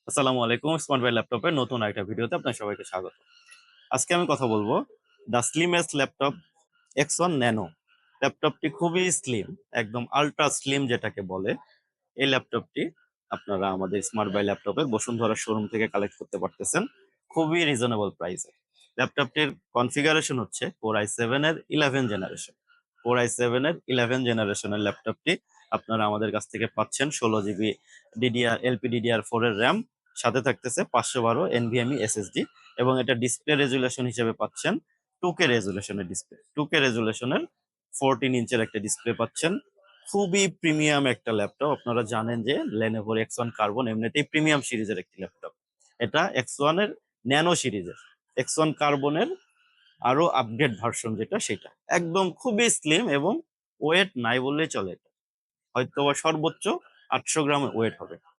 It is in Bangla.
আসসালামু আলাইকুম। স্মার্ট বাই ল্যাপটপের নতুন একটা ভিডিওতে আপনার সবাইকে স্বাগত। আজকে আমি কথা বলবো the slimmest laptop X1 nano. ল্যাপটপটি খুবই স্লিম, একদম আল্ট্রা স্লিম যেটাকে বলে। এই ল্যাপটপটি আপনারা আমাদের স্মার্ট বাই ল্যাপটপের বসুন্ধরা শোরুম থেকে কালেক্ট করতে পারতেছেন খুবই রিজনেবল প্রাইসে। ল্যাপটপটির কনফিগারেশন হচ্ছে Core i7 এর 11 জেনারেশনের ল্যাপটপটি আপনারা আমাদের কাছ থেকে পাচ্ছেন 16 জিবি LPDDR4 এর র্যাম, সাথে থাকতেছে 512 NVMe SSD এবং এটা ডিসপ্লে রেজুলেশন হিসেবে পাচ্ছেন 2K রেজুলেশনের ডিসপ্লে, 2K রেজুলেশনের 14 ইঞ্চের একটা ডিসপ্লে পাচ্ছেন। খুবই প্রিমিয়াম একটা ল্যাপটপ। আপনারা জানেন যে Lenovo X1 কার্বন এমনিতেই প্রিমিয়াম সিরিজের একটি ল্যাপটপ। এটা X1 এর ন্যানো সিরিজের, X1 কার্বনের আরো আপগ্রেড ভার্সন যেটা সেটা। একদম খুবই স্লিম এবং ওয়েট নাই বললেই চলে। এটা হয়তো বা সর্বোচ্চ 800 গ্রাম ওয়েট হবে।